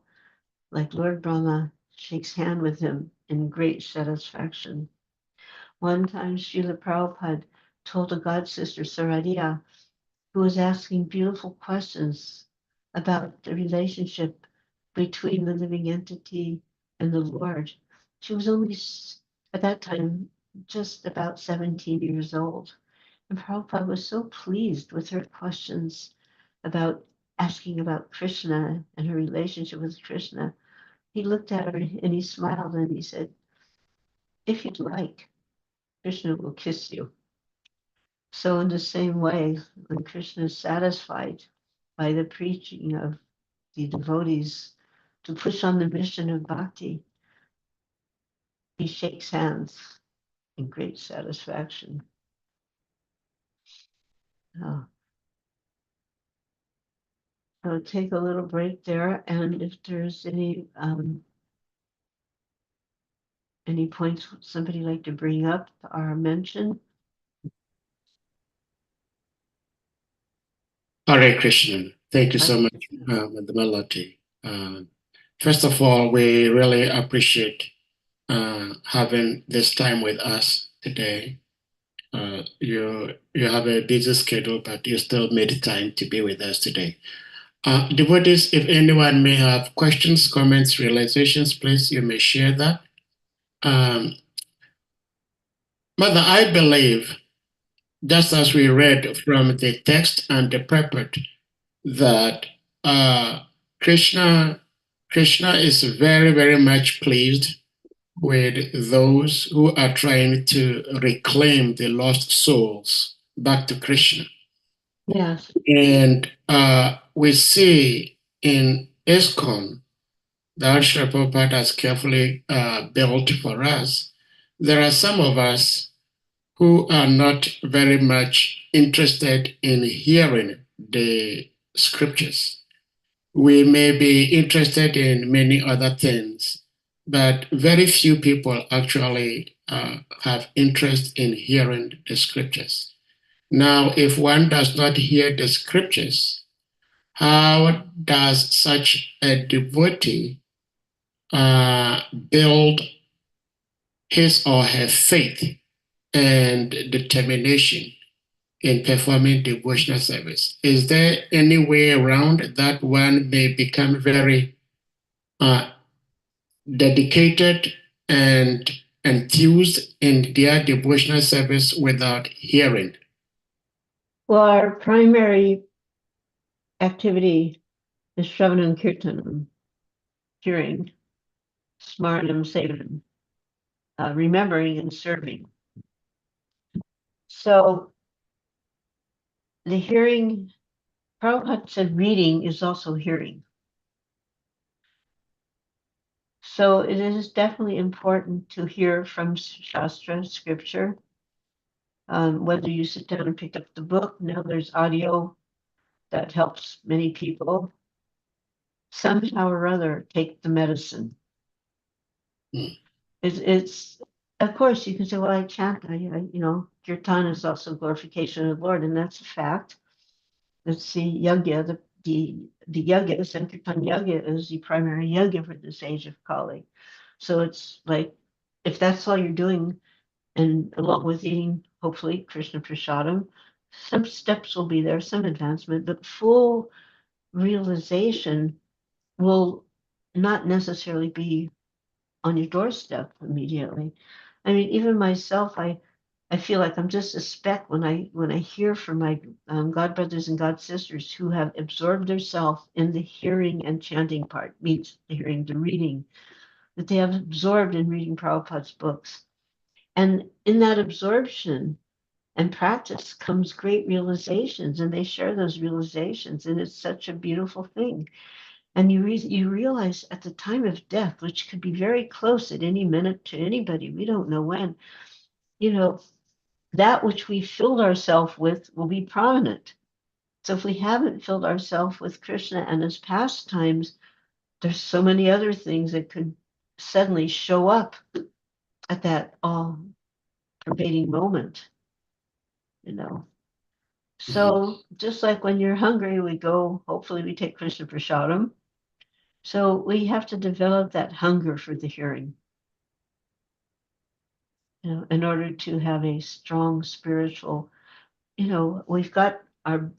like Lord Brahma shakes hand with him in great satisfaction. One time, Srila Prabhupada told a god sister, Saradiya, who was asking beautiful questions about the relationship between the living entity and the Lord. She was only, at that time, just about 17 years old. And Prabhupada was so pleased with her questions about asking about Krishna and her relationship with Krishna. He looked at her and he smiled and he said, if you'd like, Krishna will kiss you. So in the same way, when Krishna is satisfied by the preaching of the devotees to push on the mission of bhakti, he shakes hands in great satisfaction. Oh. I'll take a little break there, and if there's any points somebody like to bring up or mention. Hare Krishna. Thank you so much, the Malati. First of all, we really appreciate having this time with us today. You have a busy schedule, but you still made time to be with us today. Devotees, if anyone may have questions, comments, realizations, please, you may share that. Mother, I believe, just as we read from the text and the purport, that Krishna is very, very much pleased with those who are trying to reclaim the lost souls back to Krishna. Yes. And we see in ISKCON that Srila Prabhupada has carefully built for us, there are some of us who are not very much interested in hearing the scriptures. We may be interested in many other things, but very few people actually have interest in hearing the scriptures. Now, if one does not hear the scriptures, how does such a devotee build his or her faith and determination in performing devotional service? Is there any way around that one may become very dedicated and enthused in their devotional service without hearing? Well, our primary activity is Shravanam Kirtanam, hearing, Smaranam Sevanam, remembering and serving. So the hearing, Prabhupada said reading is also hearing. So it is definitely important to hear from Shastra, scripture. Whether you sit down and pick up the book, now there's audio that helps many people. Somehow or other, take the medicine. Mm. It's of course you can say, well, I chant, kirtan is also glorification of the Lord, and that's a fact. It's the yagya, the yagya, Sankirtan yagya is the primary yagya for this age of Kali. So it's like, if that's all you're doing, and along with eating, hopefully, Krishna Prasadam, some steps will be there, some advancement, but full realization will not necessarily be on your doorstep immediately. I mean, even myself, I feel like I'm just a speck when I hear from my God brothers and God sisters who have absorbed themselves in the hearing and chanting part, means the hearing, the reading, that they have absorbed in reading Prabhupada's books. And in that absorption and practice comes great realizations, and they share those realizations, and it's such a beautiful thing. And you realize at the time of death, which could be very close at any minute to anybody, we don't know when, you know, that which we filled ourselves with will be prominent. So if we haven't filled ourselves with Krishna and his pastimes, there's so many other things that could suddenly show up at that all pervading moment, you know. So just like when you're hungry, we go, hopefully we take Krishna Prasadam. So we have to develop that hunger for the hearing, in order to have a strong spiritual, we've got our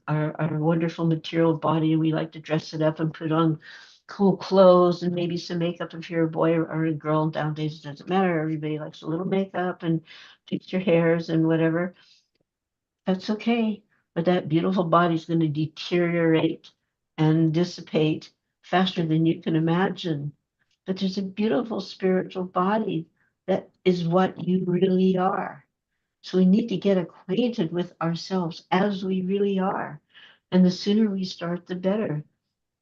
wonderful material body, and we like to dress it up and put on cool clothes and maybe some makeup if you're a boy or a girl. Nowadays, it doesn't matter. Everybody likes a little makeup and fix your hairs and whatever. That's okay. But that beautiful body is going to deteriorate and dissipate faster than you can imagine. But there's a beautiful spiritual body that is what you really are. So we need to get acquainted with ourselves as we really are. And the sooner we start, the better.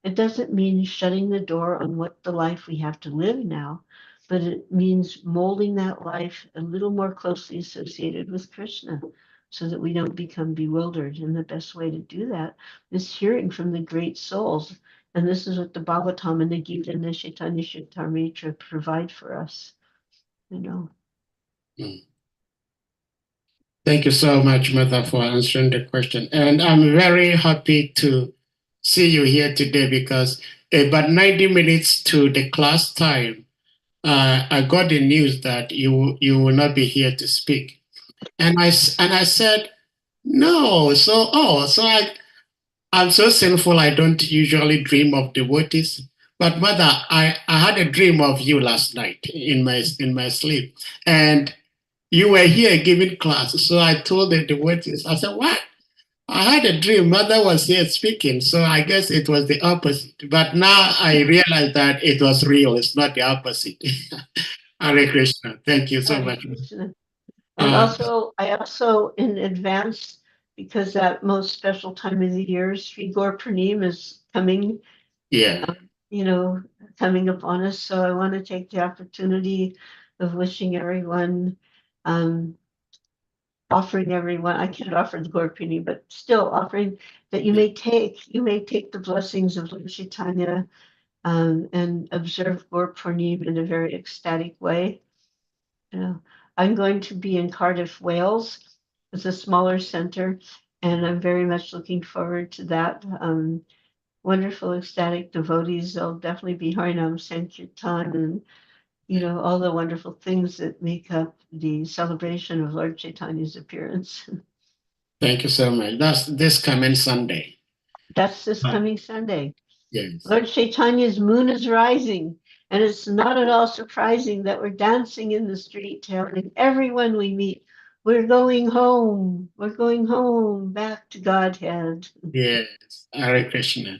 It doesn't mean shutting the door on what the life we have to live now, but it means molding that life a little more closely associated with Krishna so that we don't become bewildered. And the best way to do that is hearing from the great souls. And this is what the Bhagavatam and the Gita and the Chaitanya Charitamrita provide for us, you know. Mm. Thank you so much, Mother, for answering the question. And I'm very happy to see you here today because about 90 minutes to the class time, I got the news that you will not be here to speak. And I said, no. I'm so sinful. I don't usually dream of devotees. But mother, I had a dream of you last night in my sleep. And you were here giving class. So I told the devotees, I said, what? I had a dream. Mother was here speaking. So I guess it was the opposite. But now I realize that it was real. It's not the opposite. Hare Krishna. Thank you so Hare much. Krishna. And I also in advance, because that most special time of the year, Sri Gaur Purnim is coming, Yeah. you know, coming upon us. So I want to take the opportunity of wishing everyone, offering everyone, I can't offer the Gaur Purnim, but still offering that you may take the blessings of Lord Chaitanya, and observe Gaur Purnim in a very ecstatic way. I'm going to be in Cardiff, Wales. It's a smaller center, and I'm very much looking forward to that. Wonderful, ecstatic devotees. They'll definitely be Harinam Sankirtan and all the wonderful things that make up the celebration of Lord Chaitanya's appearance. Thank you so much. That's this coming Sunday. That's this coming Sunday. Yes. Lord Chaitanya's moon is rising, and it's not at all surprising that we're dancing in the street, telling everyone we meet, we're going home. We're going home, back to Godhead. Yes. Hare Krishna.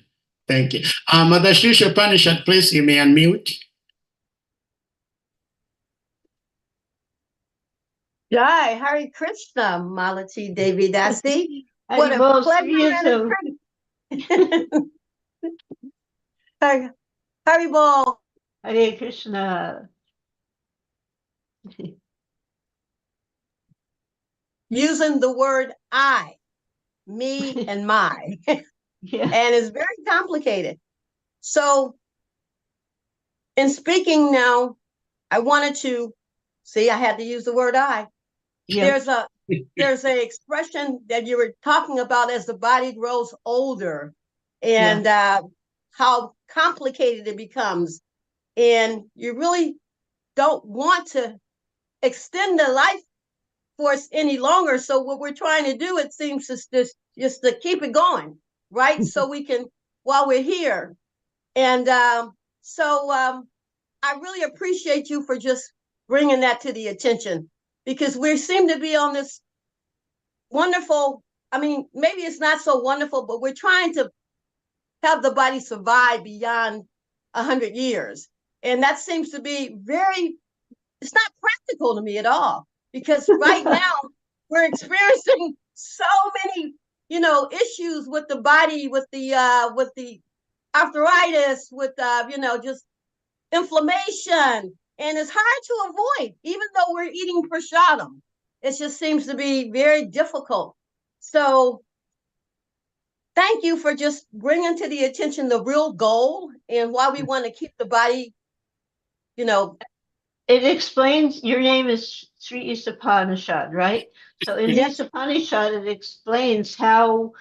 Thank you. Mother Shri Upanishad, please, you may unmute. Jai, Hare Krishna, Malati Devi Dasi. What a Haribol, pleasure and a privilege. Haribol. Hare Krishna. Using the word I, me, and my. Yeah. And it's very complicated. So, in speaking now, I wanted to see, I had to use the word I. Yeah. There's a expression that you were talking about as the body grows older and how complicated it becomes. And you really don't want to extend the life force any longer. So what we're trying to do, it seems, is just to keep it going, right? So we can, while we're here. And I really appreciate you for just bringing that to the attention, because we seem to be on this wonderful, I mean, maybe it's not so wonderful, but we're trying to have the body survive beyond 100 years. And that seems to be it's not practical to me at all, because right now we're experiencing so many, issues with the body, with the arthritis, with just inflammation, and it's hard to avoid, even though we're eating prasadam. It just seems to be very difficult. So thank you for just bringing to the attention the real goal and why we want to keep the body, It explains, your name is Sri Isapanishad, right? So in yes. Isapanishad, it explains how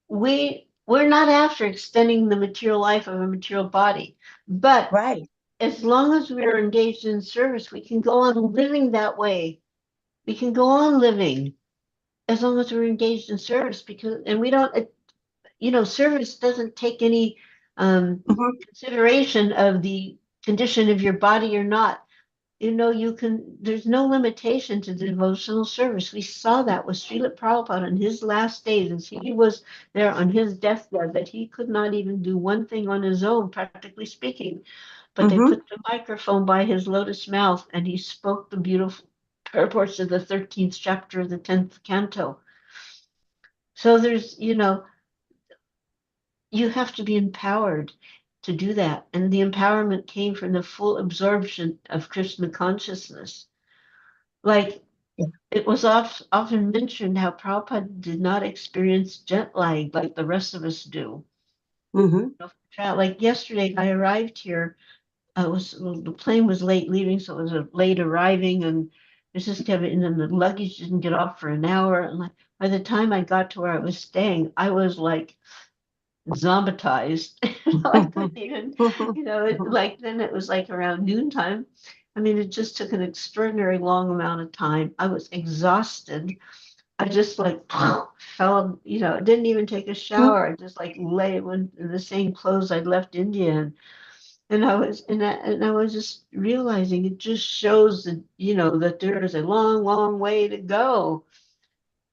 we're not after extending the material life of a material body, but Right. as long as we're engaged in service, we can go on living that way. We can go on living as long as we're engaged in service, and we don't, service doesn't take any consideration of the condition of your body or not. There's no limitation to devotional service. We saw that with Srila Prabhupada in his last days, as he was there on his deathbed, that he could not even do one thing on his own, practically speaking. But they put the microphone by his lotus mouth and he spoke the beautiful purports of the 13th chapter of the 10th canto. So you have to be empowered to do that. And the empowerment came from the full absorption of Krishna consciousness. Like, it was often mentioned how Prabhupada did not experience jet lag like the rest of us do. Like yesterday, I arrived here. The plane was late leaving, so it was a late arriving, and and then the luggage didn't get off for an hour. And by the time I got to where I was staying, I was like zombitized. I couldn't even, then it was like around noontime. I mean, it just took an extraordinary long amount of time. I was exhausted. I just like fell, didn't even take a shower. I just like lay in the same clothes I'd left India in. And I was just realizing it just shows that, that there is a long, long way to go,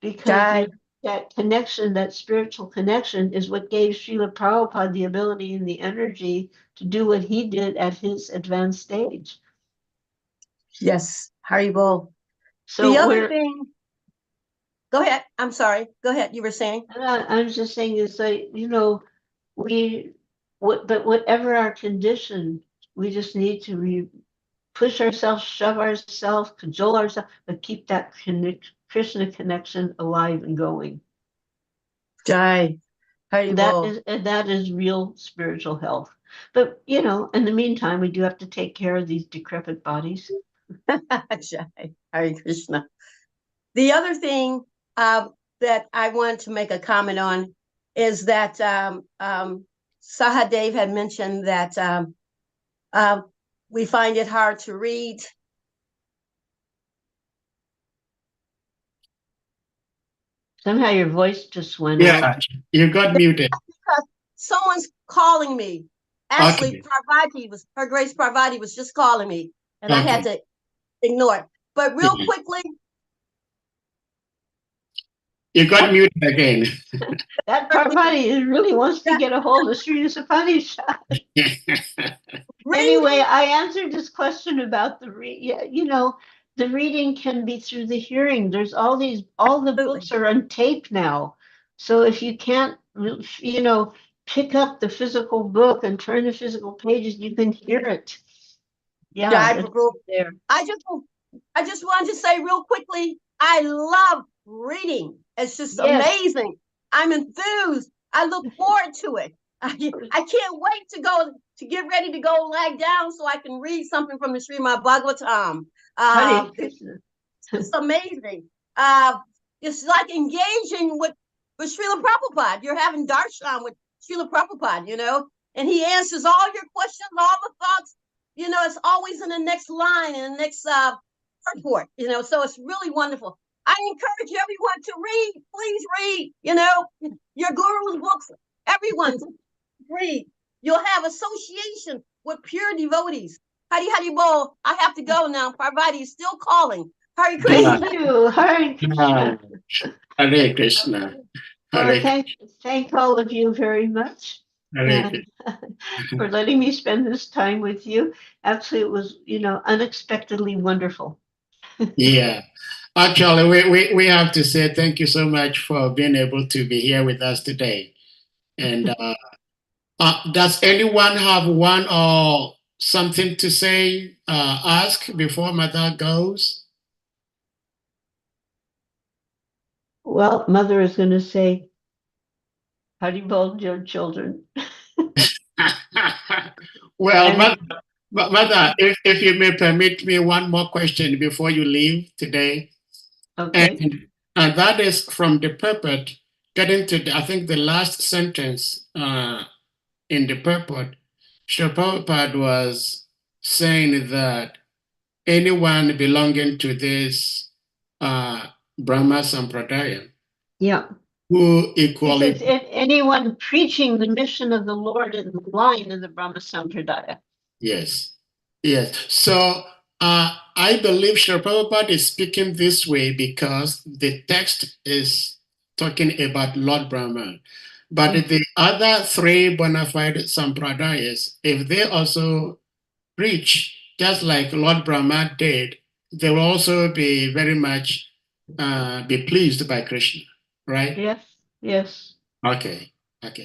because that connection, that spiritual connection, is what gave Srila Prabhupada the ability and the energy to do what he did at his advanced stage. Yes, Haribol. So the other thing, go ahead. I'm sorry. Go ahead. You were saying? I was just saying is that, but whatever our condition, we just need to push ourselves, shove ourselves, cajole ourselves, but keep that Krishna connection alive and going. Jai. That is real spiritual health. But in the meantime, we do have to take care of these decrepit bodies. Jai. Hare Krishna. The other thing that I wanted to make a comment on is that Sahadev had mentioned that we find it hard to read. Somehow your voice just went out. Yeah, you got muted. Someone's calling me. Actually, okay. Her Grace Parvati was just calling me, and I had to ignore it. But real quickly, you got muted again. That Parvati really wants to get a hold of Sri Upanishad. Anyway, I answered this question about the reading can be through the hearing. There's all the books are on tape now. So if you can't, pick up the physical book and turn the physical pages, you can hear it. Yeah, there. I just wanted to say real quickly, I love reading. It's just amazing. I'm enthused. I look forward to it. I can't wait to get ready to go lie down so I can read something from the Srimad Bhagavatam. It's amazing. It's like engaging with Srila Prabhupada. You're having darshan with Srila Prabhupada, and he answers all your questions, all the thoughts. It's always in the next line, in the next purport, so it's really wonderful. I encourage everyone to read. Please read, your guru's books. Everyone read. You'll have association with pure devotees. Hari bol. I have to go now. Parvati is still calling. Hare Krishna. Thank you. Hare Krishna. Hare Krishna. Well, thank all of you very much for letting me spend this time with you. Actually, it was, unexpectedly wonderful. Yeah. Actually, we have to say thank you so much for being able to be here with us today. And does anyone have one or something to say, ask before Mother goes? Well, Mother is going to say, how do you hold your children? Well, Mother, if you may permit me one more question before you leave today. Okay. And that is from the purport, getting to, I think, the last sentence in the purport. Srila Prabhupada was saying that anyone belonging to this Brahma Sampradaya, who equally... He says, anyone preaching the mission of the Lord in the line in the Brahma Sampradaya. Yes. So I believe Srila Prabhupada is speaking this way because the text is talking about Lord Brahma. But the other three bona fide Sampradayas, if they also preach just like Lord Brahma did, they will also be very much be pleased by Krishna, right? Yes. Okay.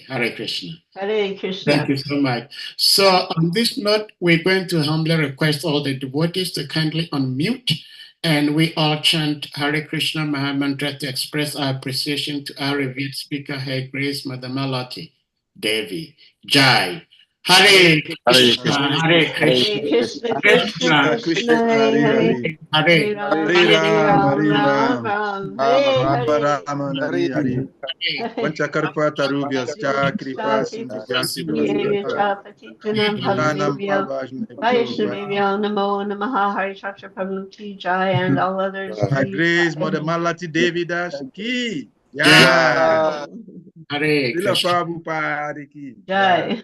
Hare Krishna. Hare Krishna. Thank you so much. So on this note, we're going to humbly request all the devotees to kindly unmute, and we all chant Hare Krishna Mahamantra to express our appreciation to our revered speaker, Her Grace Mother Malati Devi. Jai. Hare Krishna, Hare Krishna, Krishna, Krishna, Hare Hare Ram, Hare Hare. Vanchakarpa Tarubyas Chakripa Namo Namaha Hari Chaksha Prabhu Ki Jai and all others. Her Grace Mother Malati Devi Das Ki Jai. Hare Srila Krishna. Prabhupada Ki Jai.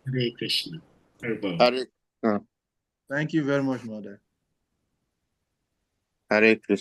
Hare Krishna. Thank you very much, Mother. Hare Krishna.